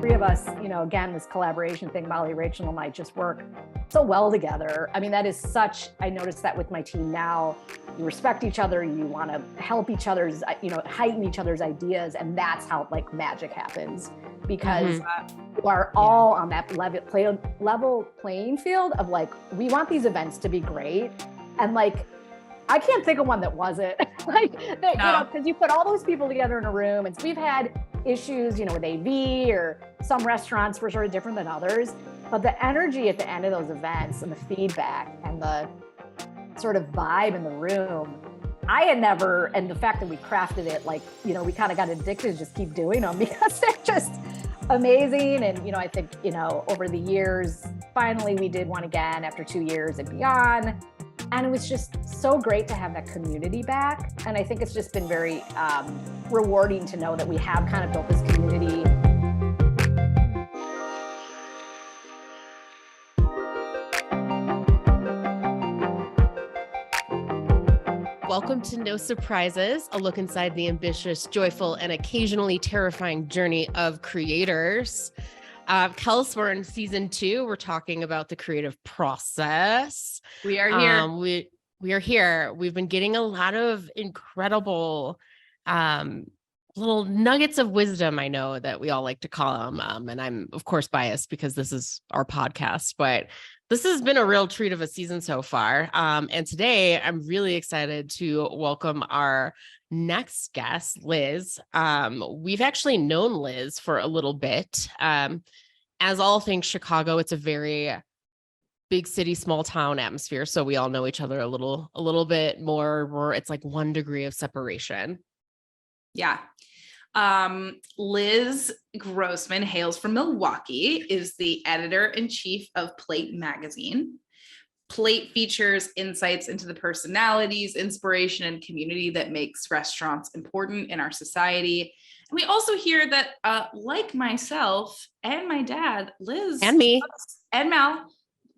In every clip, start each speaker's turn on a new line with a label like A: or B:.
A: three of us, again, this collaboration thing, Molly, Rachel, and I just work so well together. I mean, that is such, I notice that with my team now, you respect each other, you want to help each other's, heighten each other's ideas. And that's how like magic happens, because you are all on that level playing field of like, we want these events to be great. And like, I can't think of one that wasn't because you put all those people together in a room. And so we've had issues, with AV, or some restaurants were sort of different than others, but the energy at the end of those events and the feedback and the sort of vibe in the room, I had never, and the fact that we crafted it, like, we kind of got addicted to just keep doing them because they're just amazing. And, I think, over the years, finally we did one again after 2 years and beyond. And it was just so great to have that community back. And I think it's just been very rewarding to know that we have kind of built this community.
B: Welcome to No Surprises, a look inside the ambitious, joyful, and occasionally terrifying journey of creators. Kelsey, we're in season 2. We're talking about the creative process.
C: We are here.
B: We are here. We've been getting a lot of incredible little nuggets of wisdom, I know that we all like to call them. And I'm, of course, biased because this is our podcast, but this has been a real treat of a season so far. And today I'm really excited to welcome our next guest, Liz. We've actually known Liz for a little bit. As all things Chicago, it's a very big city, small town atmosphere. So we all know each other a little bit more, where it's like 1 degree of separation.
C: Yeah. Liz Grossman hails from Milwaukee, is the editor-in-chief of Plate magazine. Plate features insights into the personalities, inspiration, and community that makes restaurants important in our society. And we also hear that, like myself and my dad, Liz
B: and me
C: and Mal,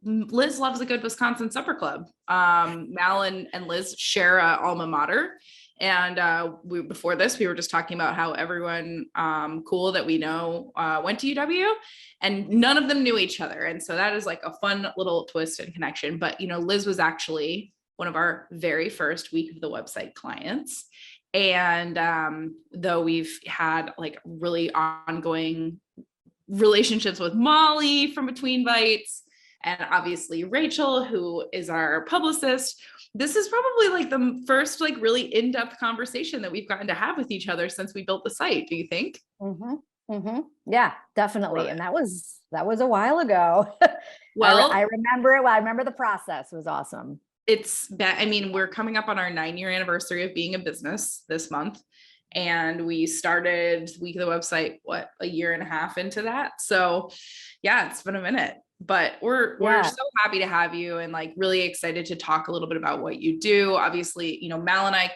C: Liz loves a good Wisconsin supper club. Mal and Liz share a alma mater. And before this, we were just talking about how everyone cool that we know went to UW, and none of them knew each other. And so that is like a fun little twist and connection. But, Liz was actually one of our very first week of the website clients. And though we've had like really ongoing relationships with Molly from Between Bites, and obviously Rachel, who is our publicist, this is probably like the first like really in-depth conversation that we've gotten to have with each other since we built the site. Do you think?
A: Yeah, definitely. And that was a while ago.
C: Well,
A: I remember it. I remember the process. It was awesome.
C: We're coming up on our 9-year anniversary of being a business this month. And we started Week of the Website, a year and a half into that. So yeah, it's been a minute. But we're so happy to have you, and like really excited to talk a little bit about what you do. Obviously, Mal and I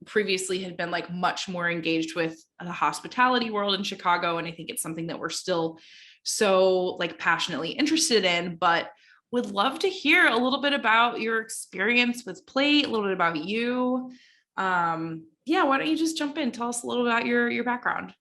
C: previously had been like much more engaged with the hospitality world in Chicago. And I think it's something that we're still so like passionately interested in, but would love to hear a little bit about your experience with Plate, a little bit about you. Why don't you just jump in? Tell us a little about your background.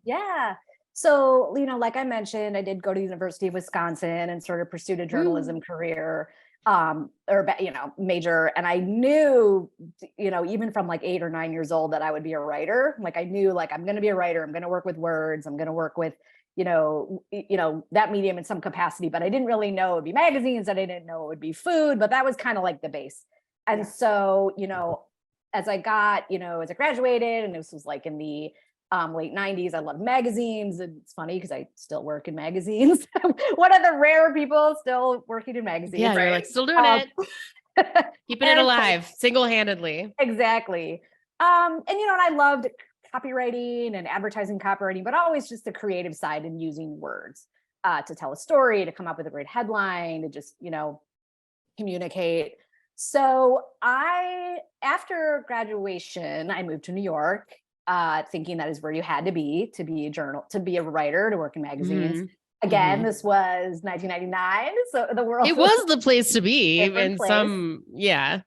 A: Yeah. So, like I mentioned, I did go to the University of Wisconsin and sort of pursued a journalism career, major. And I knew, even from like 8 or 9 years old, that I would be a writer. Like I knew, like, I'm going to be a writer. I'm going to work with words. I'm going to work with, that medium in some capacity, but I didn't really know it would be magazines. And I didn't know it would be food, but that was kind of like the base. And so, as I graduated, and this was like in the late 90s, I loved magazines. And it's funny because I still work in magazines. One of the rare people still working in magazines.
B: Yeah, you're like still doing it. Keeping it alive, single-handedly.
A: Exactly. And I loved copywriting and advertising copywriting, but always just the creative side and using words to tell a story, to come up with a great headline, to just, communicate. So after graduation, I moved to New York, thinking that is where you had to be a writer, to work in magazines. Again, this was 1999, so the world.
B: It was the place to be in some, yeah.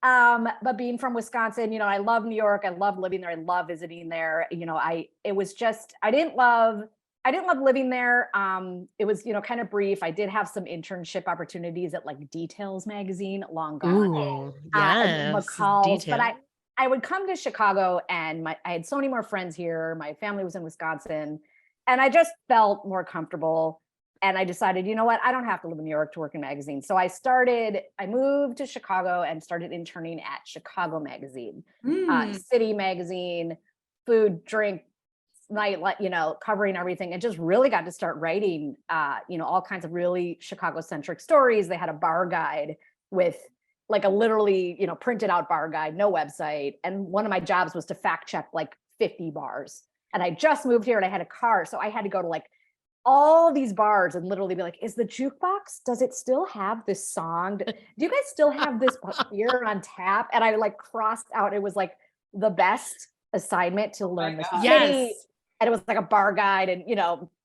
A: But being from Wisconsin, I love New York. I love living there. I love visiting there. I didn't love I didn't love living there. It was, kind of brief. I did have some internship opportunities at like Details magazine, long gone.
B: Ooh,
A: And
B: yes,
A: McCall's, but
B: detail.
A: I would come to Chicago, and I had so many more friends here. My family was in Wisconsin, and I just felt more comfortable. And I decided, you know what, I don't have to live in New York to work in magazines. So I moved to Chicago and started interning at Chicago Magazine, City Magazine, food, drink, night, covering everything, and just really got to start writing, all kinds of really Chicago centric stories. They had a bar guide with like a literally, printed out bar guide, no website. And one of my jobs was to fact check like 50 bars. And I just moved here and I had a car. So I had to go to like all these bars and literally be like, is the jukebox, does it still have this song? Do you guys still have this beer on tap? And I like crossed out, it was like the best assignment to learn the city.
B: Yes.
A: And it was like a bar guide, and,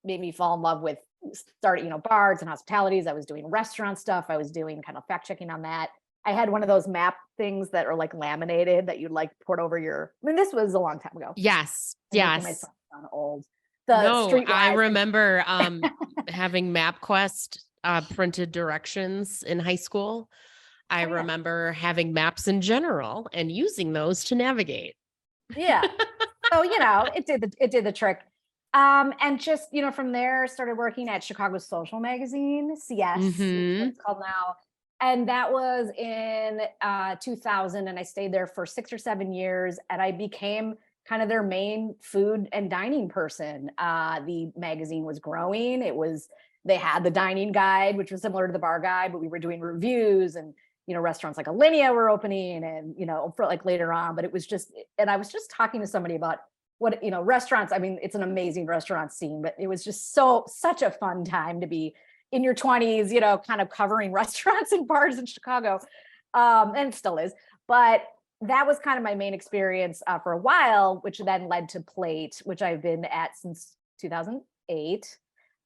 A: made me fall in love with starting, bars and hospitalities. I was doing restaurant stuff. I was doing kind of fact checking on that. I had one of those map things that are like laminated that you like port over this was a long time ago.
B: Yes.
A: I'm making
B: Yes.
A: myself sound old.
B: I remember having MapQuest printed directions in high school. I remember having maps in general and using those to navigate.
A: Yeah. So, it did the trick. And just, from there started working at Chicago Social Magazine, CS, which is what it's called now. And that was in 2000. And I stayed there for 6 or 7 years, and I became kind of their main food and dining person. The magazine was growing. They had the dining guide, which was similar to the bar guide, but we were doing reviews, and, restaurants like Alinea were opening, and, for like later on, but it was just, and I was just talking to somebody about what, restaurants, it's an amazing restaurant scene, but it was just such a fun time to be in your 20s, kind of covering restaurants and bars in Chicago. And it still is, but that was kind of my main experience for a while, which then led to Plate, which I've been at since 2008.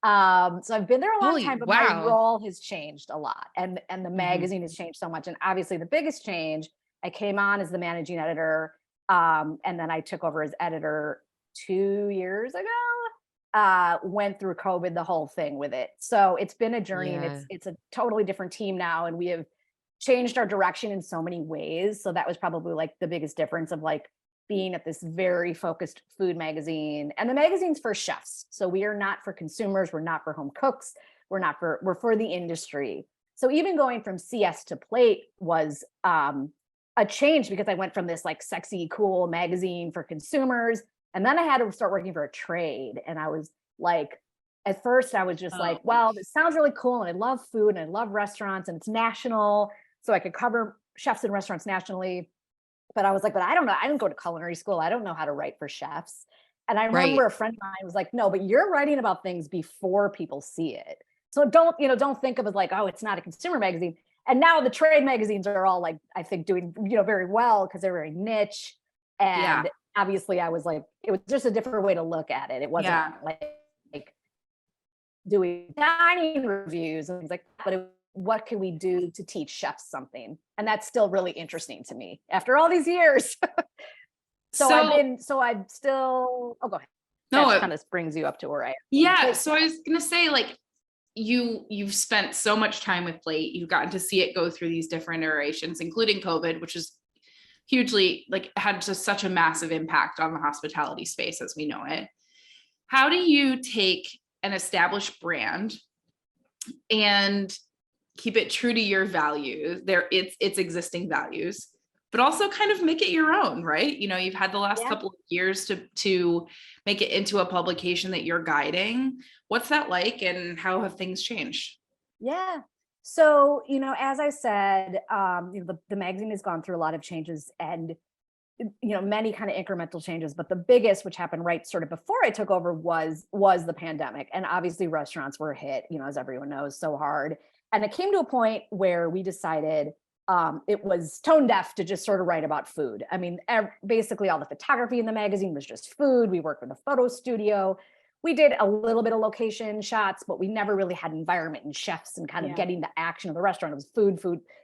A: So I've been there a long time, but my role has changed a lot, and the magazine has changed so much. And obviously the biggest change, I came on as the managing editor, and then I took over as editor 2 years ago. Went through COVID, the whole thing with it. So it's been a journey, and it's a totally different team now, and we have changed our direction in so many ways. So that was probably like the biggest difference of like being at this very focused food magazine, and the magazine's for chefs. So we are not for consumers. We're not for home cooks. We're for the industry. So even going from CS to Plate was a change, because I went from this like sexy, cool magazine for consumers, and then I had to start working for a trade. And I was like, at first I was just like, well, this sounds really cool, and I love food, and I love restaurants, and it's national, so I could cover chefs and restaurants nationally. But I was like, but I don't know. I didn't go to culinary school. I don't know how to write for chefs. And I remember a friend of mine was like, no, but you're writing about things before people see it. So don't think of it like, oh, it's not a consumer magazine. And now the trade magazines are all like, I think doing, very well, because they're very niche. And obviously I was like, it was just a different way to look at it. It wasn't like doing dining reviews and things like that, but what can we do to teach chefs something? And that's still really interesting to me after all these years. So I'm still, go ahead. No, that kind of brings you up to where I am.
C: Yeah. So I was going to say, like, you've spent so much time with Plate. You've gotten to see it go through these different iterations, including COVID, which is hugely, like, had just such a massive impact on the hospitality space as we know it. How do you take an established brand and keep it true to your values, its existing values, but also kind of make it your own, right? You've had the last couple of years to make it into a publication that you're guiding. What's that like, and how have things changed?
A: Yeah. So, as I said, the magazine has gone through a lot of changes, and, many kind of incremental changes, but the biggest, which happened right sort of before I took over, was the pandemic. And obviously restaurants were hit, as everyone knows, so hard. And it came to a point where we decided it was tone deaf to just sort of write about food. Basically all the photography in the magazine was just food. We worked with a photo studio. We did a little bit of location shots, but we never really had environment and chefs and kind of getting the action of the restaurant. It was food,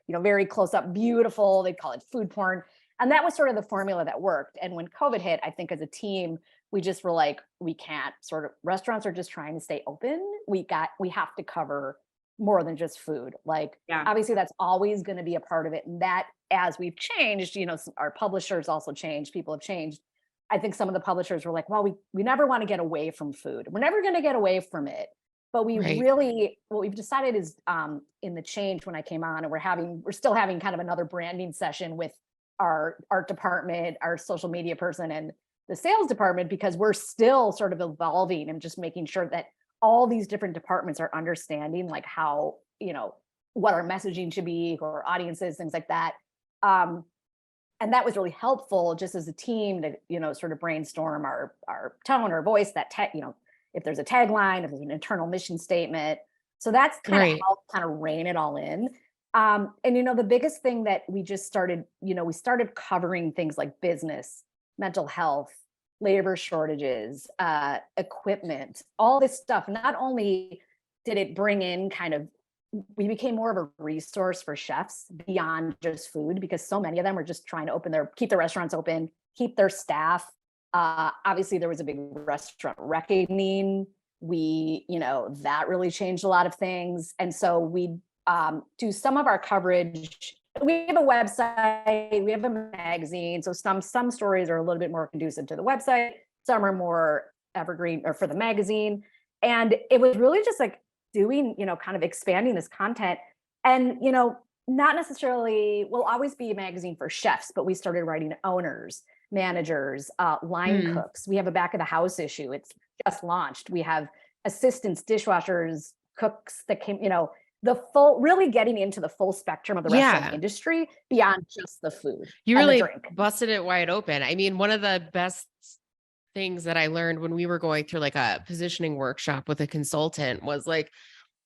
A: very close up, beautiful. They call it food porn. And that was sort of the formula that worked. And when COVID hit, I think as a team, we just were like, we can't restaurants are just trying to stay open. We have to cover more than just food. Like, obviously that's always going to be a part of it. And that, as we've changed, our publishers also changed, people have changed. I think some of the publishers were like, well, we never want to get away from food. We're never going to get away from it. But what we've decided is in the change when I came on, and we're still having kind of another branding session with our art department, our social media person, and the sales department, because we're still sort of evolving and just making sure that all these different departments are understanding like how, what our messaging should be, who our audiences, things like that. And that was really helpful just as a team to, sort of brainstorm our tone, our voice, if there's a tagline, if there's an internal mission statement. So that's kind of helped kind of rein it all in. And, the biggest thing that we just started, we started covering things like business, mental health, labor shortages, equipment, all this stuff. Not only did it bring in we became more of a resource for chefs beyond just food, because so many of them were just trying to keep their restaurants open, keep their staff. Obviously there was a big restaurant reckoning. That really changed a lot of things. And so we do some of our coverage. We have a website, we have a magazine. So some stories are a little bit more conducive to the website. Some are more evergreen or for the magazine. And it was really just like doing, kind of expanding this content. And, not necessarily, will always be a magazine for chefs, but we started writing owners, managers, line cooks. We have a back of the house issue. It's just launched. We have assistants, dishwashers, cooks that came, really getting into the full spectrum of the restaurant industry beyond just the food.
B: You really busted it wide open. I mean, one of the best things that I learned when we were going through like a positioning workshop with a consultant was like,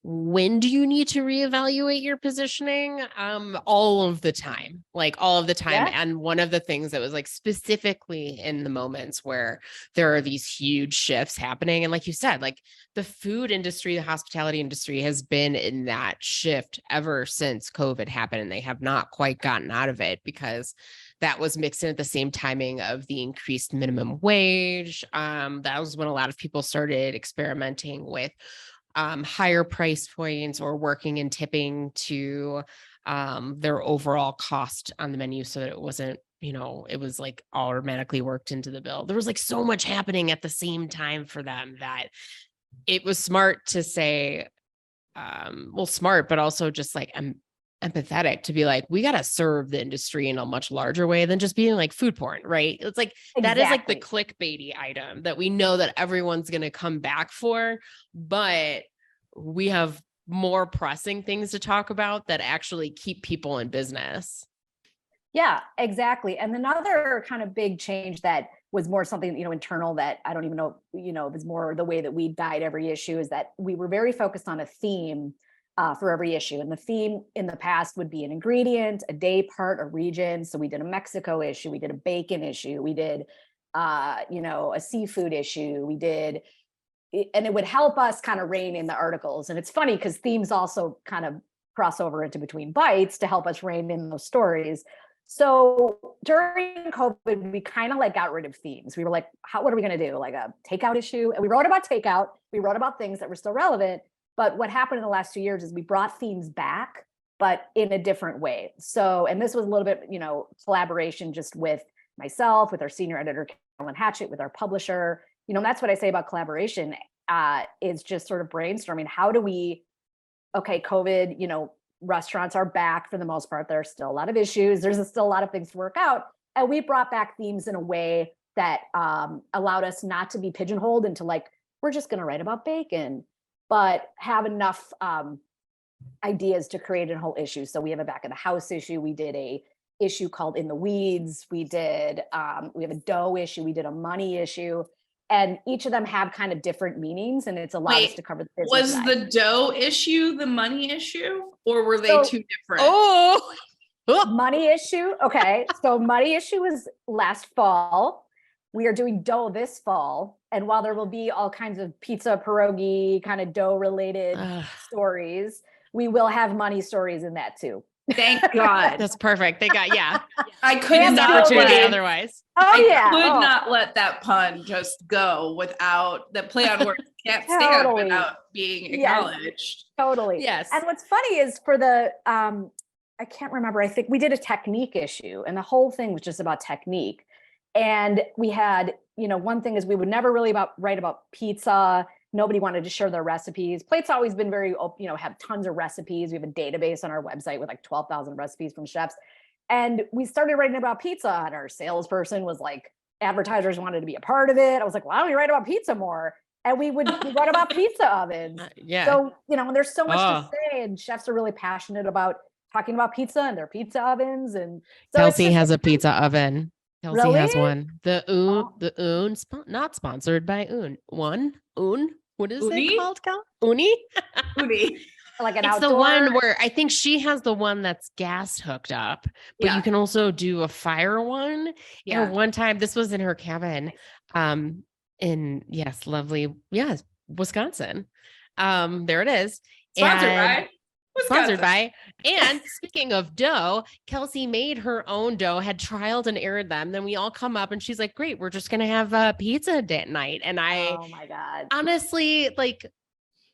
B: when do you need to reevaluate your positioning? All of the time. Yeah. And one of the things that was like specifically in the moments where there are these huge shifts happening. And like you said, like the food industry, the hospitality industry has been in that shift ever since COVID happened. And they have not quite gotten out of it because that was mixed in at the same timing of the increased minimum wage. That was when a lot of people started experimenting with higher price points or working and tipping to their overall cost on the menu so that it wasn't, it was like automatically worked into the bill. There was like so much happening at the same time for them that it was smart to say, smart, but also just like empathetic to be like, we got to serve the industry in a much larger way than just being like food porn, right? It's like, that is like the clickbaity item that we know that everyone's going to come back for, but we have more pressing things to talk about that actually keep people in business.
A: Yeah, exactly. And another kind of big change that was more something, internal that I don't even know, it was more the way that we guide every issue, is that we were very focused on a theme for every issue. And the theme in the past would be an ingredient, a day part, a region. So we did a Mexico issue, we did a bacon issue, we did, a seafood issue, and it would help us kind of rein in the articles. And it's funny because themes also kind of cross over into between bites to help us rein in those stories. So during COVID, we kind of like got rid of themes. We were like, what are we going to do? Like a takeout issue? And we wrote about takeout. We wrote about things that were still relevant. But what happened in the last 2 years is we brought themes back, but in a different way. So, and this was a little bit, collaboration just with myself, with our senior editor, Carolyn Hatchett, with our publisher. That's what I say about collaboration, is just sort of brainstorming. How do we, COVID, restaurants are back for the most part. There are still a lot of issues. There's still a lot of things to work out. And we brought back themes in a way that allowed us not to be pigeonholed into like, we're just going to write about bacon, but have enough ideas to create a whole issue. So we have a back of the house issue. We did a issue called In the Weeds. We have a dough issue. We did a money issue. And each of them have kind of different meanings, and it's allowed us to cover the business
C: side.
A: Was
C: the dough issue the money issue, or were they two different?
A: Money issue. Okay. So money issue was last fall. We are doing dough this fall. And while there will be all kinds of pizza, pierogi, kind of dough related stories, we will have money stories in that too.
C: Thank God.
B: That's perfect. They got,
C: I could
B: missed
C: not
B: opportunity
C: let,
B: otherwise.
A: Oh
C: I
A: yeah.
C: could not let that pun just go without the play on words can't stand
A: Totally.
C: without being
A: Yes.
C: acknowledged.
A: Totally.
B: Yes.
A: And what's funny is for the I can't remember, I think we did a technique issue and the whole thing was just about technique. And we had, one thing is we would never really write about pizza. Nobody wanted to share their recipes. Plate's always been very, have tons of recipes. We have a database on our website with like 12,000 recipes from chefs. And we started writing about pizza and our salesperson was like, advertisers wanted to be a part of it. I was like, why don't we write about pizza more? And we write about pizza ovens.
B: Yeah.
A: So, there's so much to say and chefs are really passionate about talking about pizza and their pizza ovens. And so
B: Kelsey has a pizza oven. Kelsey
A: Really?
B: has one. The Oon, not sponsored by Oon. Oon. What is
C: Ooni?
B: it called, Kel? Ooni?
C: Ooni.
A: like an
B: It's
A: outdoor.
B: the one where I think she has the one that's gas hooked up, but
C: Yeah.
B: you can also do a fire one.
C: Yeah.
B: And one time, this was in her cabin, in lovely, Wisconsin. There it is. Sponsored by. And speaking of dough, Kelsey made her own dough, had trialed and errored them. Then we all come up and she's like, great, we're just going to have a pizza night. And
A: Oh my God.
B: honestly, like,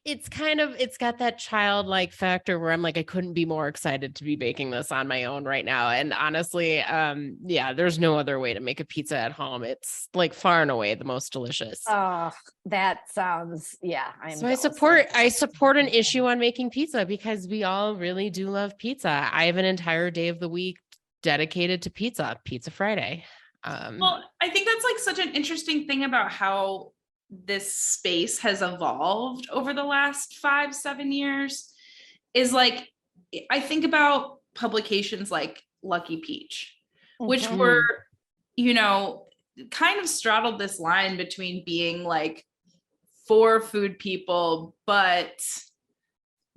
B: it's got that childlike factor where I'm like, I couldn't be more excited to be baking this on my own right now. And honestly, there's no other way to make a pizza at home. It's like far and away the most delicious.
A: Oh, that sounds,
B: So I support an issue on making pizza because we all really do love pizza. I have an entire day of the week dedicated to Pizza Friday.
C: Well, I think that's like such an interesting thing about how this space has evolved over the last 5-7 years is like, I think about publications like Lucky Peach, which were, kind of straddled this line between being like for food people, but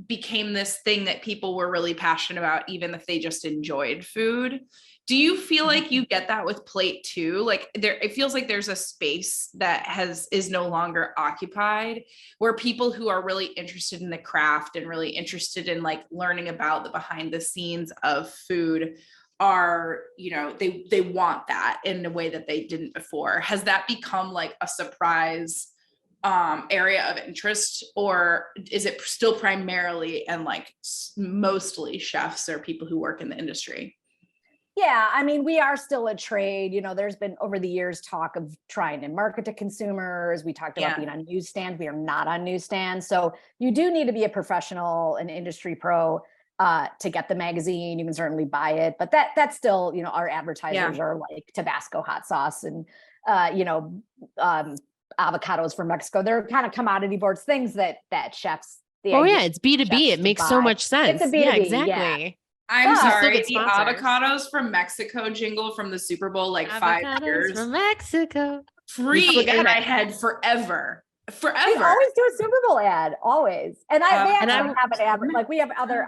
C: became this thing that people were really passionate about, even if they just enjoyed food. Do you feel like you get that with Plate too? Like it feels like there's a space that is no longer occupied where people who are really interested in the craft and really interested in like learning about the behind the scenes of food are, they want that in a way that they didn't before. Has that become like a surprise area of interest, or is it still primarily and like mostly chefs or people who work in the industry?
A: Yeah, I mean, we are still a trade. There's been over the years talk of trying to market to consumers. We talked about being on newsstands. We are not on newsstands. So you do need to be a professional, an industry pro to get the magazine. You can certainly buy it, but that's still, our advertisers are like Tabasco hot sauce and, avocados from Mexico. They're kind of commodity boards, things that chefs.
B: It's B2B. It makes so much sense.
A: It's a B2B,
B: yeah, exactly.
C: I'm sorry, the avocados from Mexico jingle from the Super Bowl, like avocados 5 years
B: from Mexico,
C: free in my head forever.
A: We always do a Super Bowl ad, always. And they actually have an ad, like we have other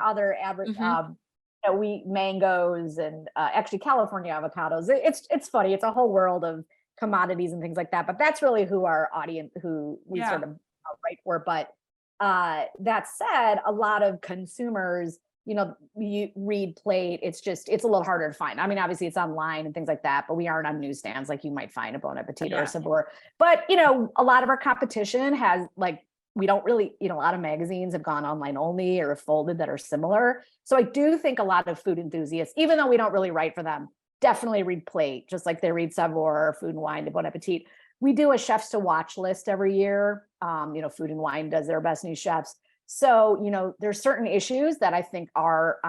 A: mangoes and actually California avocados. It's funny. It's a whole world of commodities and things like that. But that's really who our audience, who we sort of write for. But that said, a lot of consumers, you read Plate, it's a little harder to find. I mean, obviously it's online and things like that, but we aren't on newsstands like you might find a Bon Appetit or a Savour. But, a lot of our competition has like, we don't really, a lot of magazines have gone online only or have folded that are similar. So I do think a lot of food enthusiasts, even though we don't really write for them, definitely read Plate, just like they read Savour, Food and Wine, Bon Appetit. We do a chefs to watch list every year. Food and Wine does their best new chefs. So, there's certain issues that I think are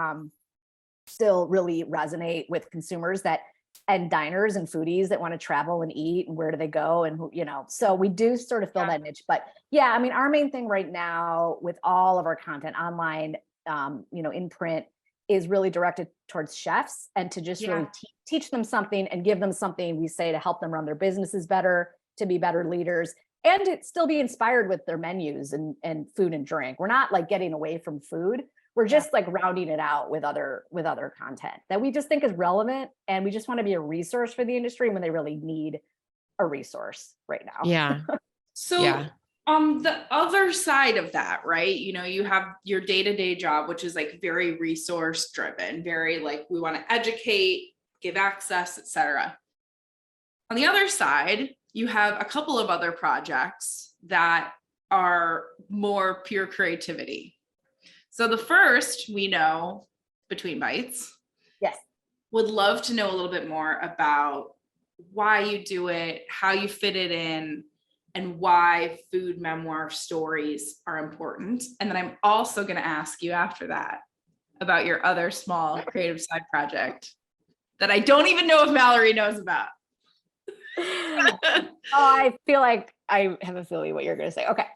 A: still really resonate with consumers and diners and foodies that want to travel and eat and where do they go and so we do sort of fill that niche. But I mean, our main thing right now with all of our content online, in print is really directed towards chefs and to just really teach them something and give them something we say to help them run their businesses better, to be better leaders, and to still be inspired with their menus and food and drink. We're not like getting away from food. We're just like rounding it out with other content that we just think is relevant. And we just want to be a resource for the industry when they really need a resource right now.
C: So The other side of that, right? You have your day-to-day job, which is like very resource driven, very like we want to educate, give access, etc. On the other side, you have a couple of other projects that are more pure creativity. So the first we know, Between Bites.
A: Yes.
C: Would love to know a little bit more about why you do it, how you fit it in, and why food memoir stories are important. And then I'm also going to ask you after that about your other small creative side project that I don't even know if Mallory knows about.
A: Oh, I feel like I have a feeling what you're going to say. Okay.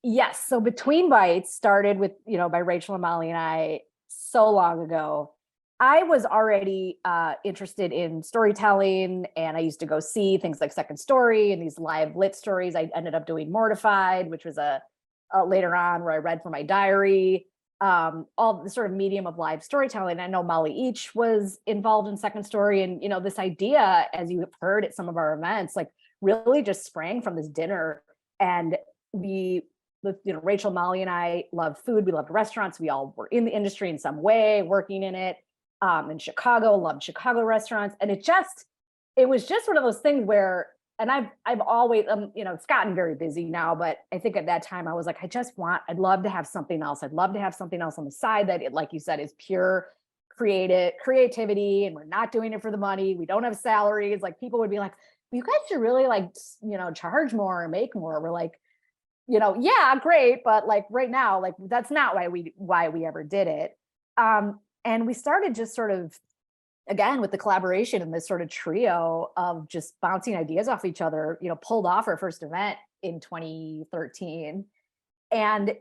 A: Yes. So Between Bites started with, by Rachel and Molly and I so long ago. I was already interested in storytelling, and I used to go see things like Second Story and these live lit stories. I ended up doing Mortified, which was a later on where I read from my diary, all the sort of medium of live storytelling. I know Molly Each was involved in Second Story, and this idea, as you have heard at some of our events, like really just sprang from this dinner. And Rachel, Molly, and I love food. We loved restaurants. We all were in the industry in some way, working in it. In Chicago, loved Chicago restaurants. And it was just one of those things where, and I've always, it's gotten very busy now, but I think at that time I was like, I'd love to have something else. I'd love to have something else on the side that like you said, is pure creativity. And we're not doing it for the money. We don't have salaries. Like people would be like, well, you guys should really like, charge more or make more. We're like, yeah, great. But like right now, like that's not why we ever did it. And we started just sort of, again, with the collaboration and this sort of trio of just bouncing ideas off each other, pulled off our first event in 2013. And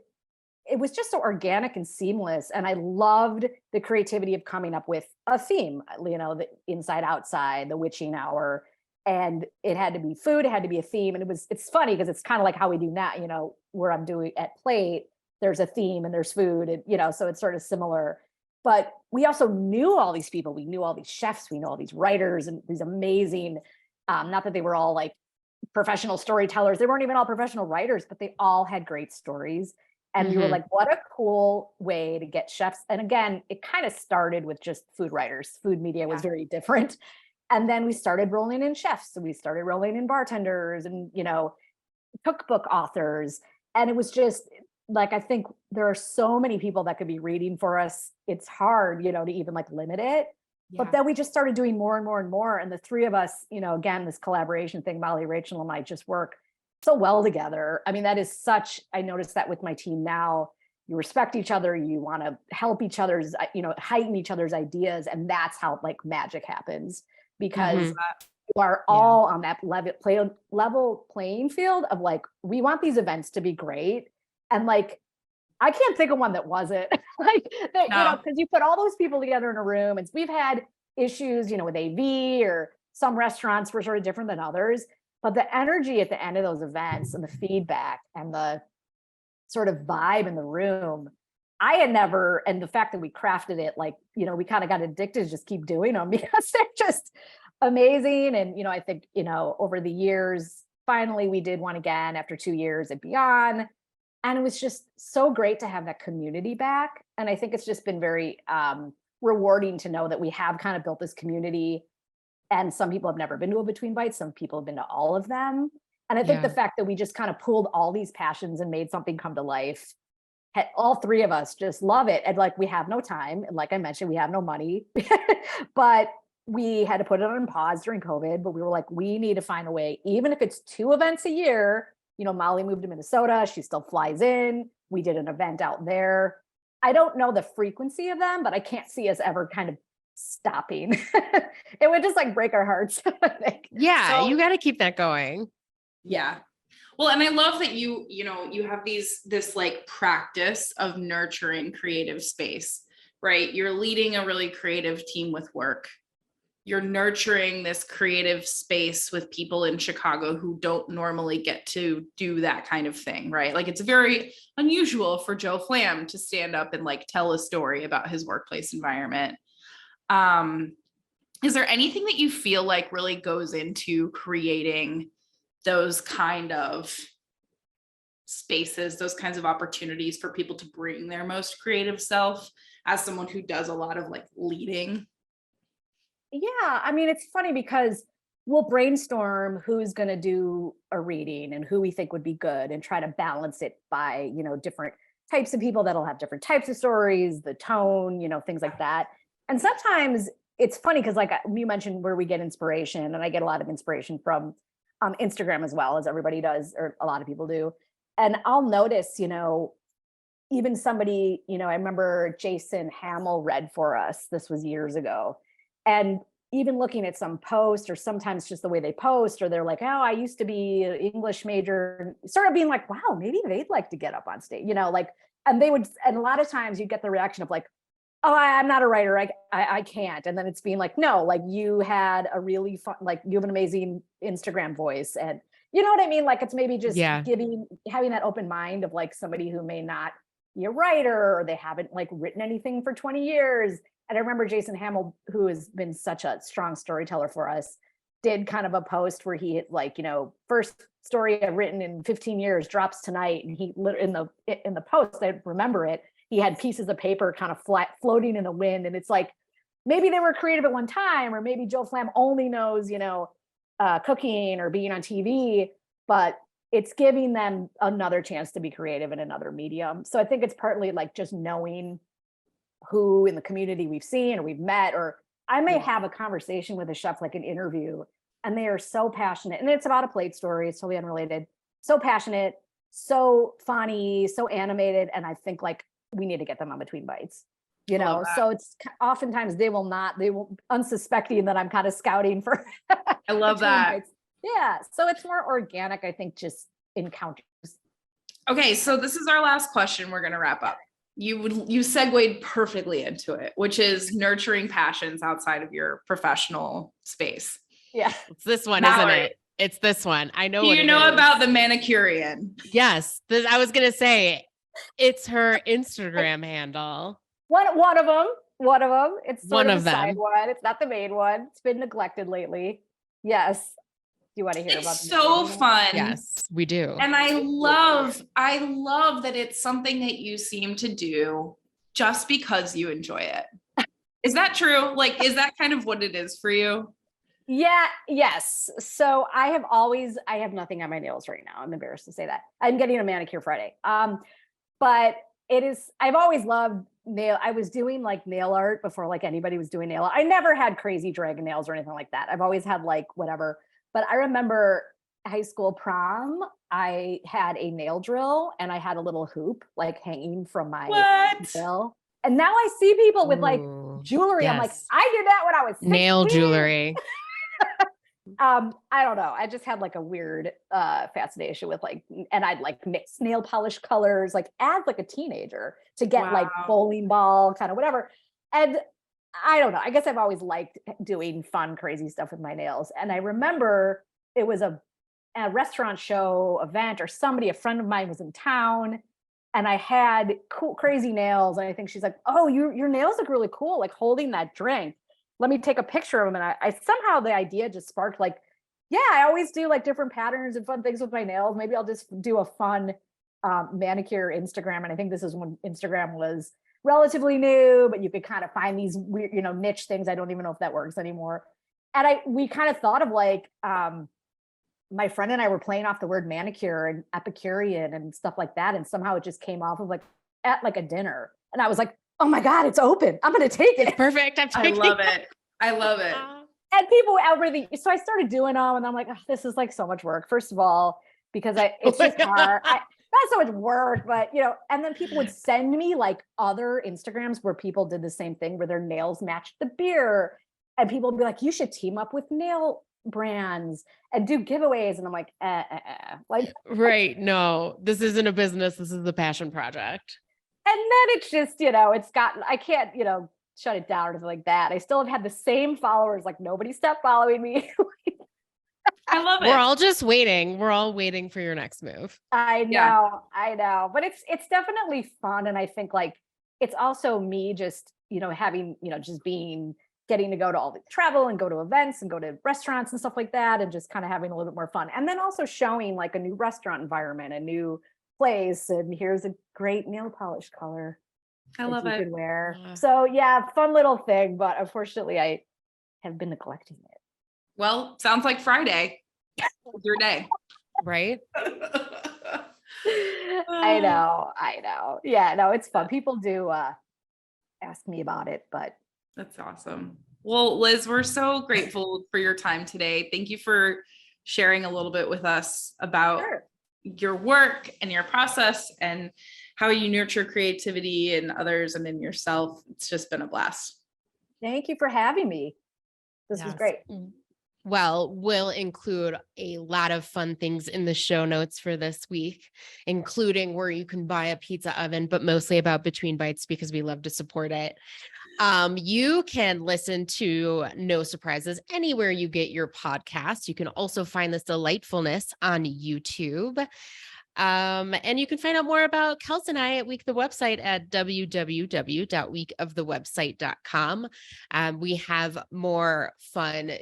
A: it was just so organic and seamless. And I loved the creativity of coming up with a theme, the inside outside, the witching hour. And it had to be food, it had to be a theme. And it's funny because it's kind of like how we do now, where I'm doing at Plate, there's a theme and there's food, and, so it's sort of similar. But we also knew all these people. We knew all these chefs. We know all these writers and these amazing, not that they were all like professional storytellers. They weren't even all professional writers, but they all had great stories. And we were like, what a cool way to get chefs. And again, it kind of started with just food writers. Food media was very different. And then we started rolling in chefs. So we started rolling in bartenders and, cookbook authors. And it was just, like, I think there are so many people that could be reading for us. It's hard, to even like limit it. Yeah. But then we just started doing more and more and more. And the three of us, again, this collaboration thing, Molly, Rachel, and I just work so well together. I mean, I noticed that with my team now. You respect each other. You want to help each other's, heighten each other's ideas. And that's how like magic happens, because you are all on that level playing field of like, we want these events to be great. And like, I can't think of one that wasn't like that, because you put all those people together in a room, and we've had issues, with AV, or some restaurants were sort of different than others, but the energy at the end of those events and the feedback and the sort of vibe in the room, I had never, and the fact that we crafted it, like, we kind of got addicted to just keep doing them because they're just amazing. And, I think, over the years, finally we did one again after 2 years at Beyond. And it was just so great to have that community back. And I think it's just been very rewarding to know that we have kind of built this community. And some people have never been to a Between Bites. Some people have been to all of them. And I think the fact that we just kind of pulled all these passions and made something come to life, all three of us just love it. And like, we have no time. And like I mentioned, we have no money, but we had to put it on pause during COVID. But we were like, we need to find a way, even if it's 2 events a year. Molly moved to Minnesota. She still flies in. We did an event out there. I don't know the frequency of them, but I can't see us ever kind of stopping. It would just like break our hearts.
B: Yeah, you got to keep that going.
C: Yeah. Well, and I love that you have this like practice of nurturing creative space, right? You're leading a really creative team with work. You're nurturing this creative space with people in Chicago who don't normally get to do that kind of thing, right? Like, it's very unusual for Joe Flam to stand up and like tell a story about his workplace environment. Is there anything that you feel like really goes into creating those kind of spaces, those kinds of opportunities for people to bring their most creative self as someone who does a lot of like leading?
A: Yeah, I mean, it's funny because we'll brainstorm who's going to do a reading and who we think would be good and try to balance it by, different types of people that'll have different types of stories, the tone, things like that. And sometimes it's funny because like you mentioned where we get inspiration, and I get a lot of inspiration from Instagram as well, as everybody does, or a lot of people do. And I'll notice, even somebody, I remember Jason Hamill read for us. This was years ago. And even looking at some post, or sometimes just the way they post, or they're like, oh, I used to be an English major, sort of being like, wow, maybe they'd like to get up on stage, and they would, and a lot of times you get the reaction of like, oh, I'm not a writer. I can't. And then it's being like, no, like you had a really fun, like you have an amazing Instagram voice. And you know what I mean? Like it's maybe just having that open mind of like somebody who may not be a writer, or they haven't like written anything for 20 years. And I remember Jason Hamill, who has been such a strong storyteller for us, did kind of a post where he like, first story I've written in 15 years drops tonight. And he in the post, I remember it, he had pieces of paper kind of floating in the wind. And it's like, maybe they were creative at one time, or maybe Joe Flam only knows, cooking or being on TV, but it's giving them another chance to be creative in another medium. So I think it's partly like just knowing who in the community we've seen or we've met, or I may have a conversation with a chef, like an interview, and they are so passionate, and it's about a plate story. It's totally unrelated. So passionate, so funny, so animated. And I think like we need to get them on between bites, so it's oftentimes they will unsuspecting that I'm kind of scouting for.
C: I love that.
A: Bites. Yeah. So it's more organic, I think, just encounters.
C: Okay. So this is our last question. We're going to wrap up. You segued perfectly into it, which is nurturing passions outside of your professional space.
A: Yeah.
B: It's this one,
C: Mallory.
B: isn't it? It's this one. I know.
C: Do you know about the manicurian?
B: Yes. I was going to say it's her Instagram handle.
A: One of them. It's
B: one of
A: the
B: them.
A: Side one. It's not the main one. It's been neglected lately. Yes. Do you want to hear about it?
C: It's so fun.
B: Yes, we do.
C: And I love that it's something that you seem to do just because you enjoy it. Is that true? Like, is that kind of what it is for you?
A: Yeah. Yes. So I have nothing on my nails right now. I'm embarrassed to say that. I'm getting a manicure Friday. But I've always loved I was doing like nail art before like anybody was doing nail art. I never had crazy dragon nails or anything like that. I've always had like whatever. But I remember high school prom, I had a nail drill and I had a little hoop like hanging from my nail. And now I see people with like jewelry. Yes. I'm like, I did that when I was 16.
B: Nail jewelry.
A: I don't know. I just had like a weird fascination with like, and I'd like mix nail polish colors, like as like a teenager to get like bowling ball kind of whatever. And I don't know. I guess I've always liked doing fun, crazy stuff with my nails. And I remember it was a restaurant show event, or a friend of mine was in town, and I had cool, crazy nails. And I think she's like, oh, your nails look really cool. Like holding that drink. Let me take a picture of them. And I somehow the idea just sparked like, yeah, I always do like different patterns and fun things with my nails. Maybe I'll just do a fun manicure Instagram. And I think this is when Instagram was relatively new, but you could kind of find these weird, niche things. I don't even know if that works anymore. And we kind of thought of like, my friend and I were playing off the word manicure and Epicurean and stuff like that. And somehow it just came off of like at like a dinner. And I was like, oh my God, it's open. I'm going to take it.
B: It's perfect.
C: I love it. I love it.
A: And people so I started doing them, and I'm like, oh, this is like so much work. First of all, because it's just hard. Not so much work, but and then people would send me like other Instagrams where people did the same thing, where their nails matched the beer, and people would be like, you should team up with nail brands and do giveaways. And I'm like, like,
B: right. No, this isn't a business. This is the passion project.
A: And then it's just, it's gotten, I can't, shut it down or anything like that. I still have had the same followers. Like nobody stopped following me.
C: I love it.
B: We're all just waiting. We're all waiting for your next move.
A: I know. But it's definitely fun. And I think like, it's also me just, having, just being getting to go to all the travel and go to events and go to restaurants and stuff like that, and just kind of having a little bit more fun. And then also showing like a new restaurant environment, a new place, and here's a great nail polish color
C: I love
A: you
C: it.
A: could wear.
B: Yeah.
A: So yeah, fun little thing, but unfortunately I have been neglecting it.
C: Well, sounds like Friday. Your day.
B: Right?
A: I know. Yeah, no, it's fun. People do ask me about it, but
C: That's awesome. Well, Liz, we're so grateful for your time today. Thank you for sharing a little bit with us about your work and your process and how you nurture creativity in others and in yourself. It's just been a blast.
A: thank you for having me. This was
B: Yes.
A: great.
B: Well, we'll include a lot of fun things in the show notes for this week, including where you can buy a pizza oven, but mostly about Between Bites because we love to support it. You can listen to No Surprises anywhere you get your podcasts. You can also find this delightfulness on YouTube. And you can find out more about Kelsey and I at Week the Website at www.weekofthewebsite.com. We have more fun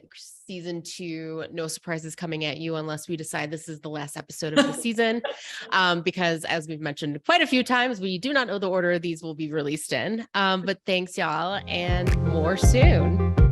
B: season 2 No Surprises coming at you unless we decide this is the last episode of the season. Because as we've mentioned quite a few times, we do not know the order these will be released in. But thanks y'all, and more soon.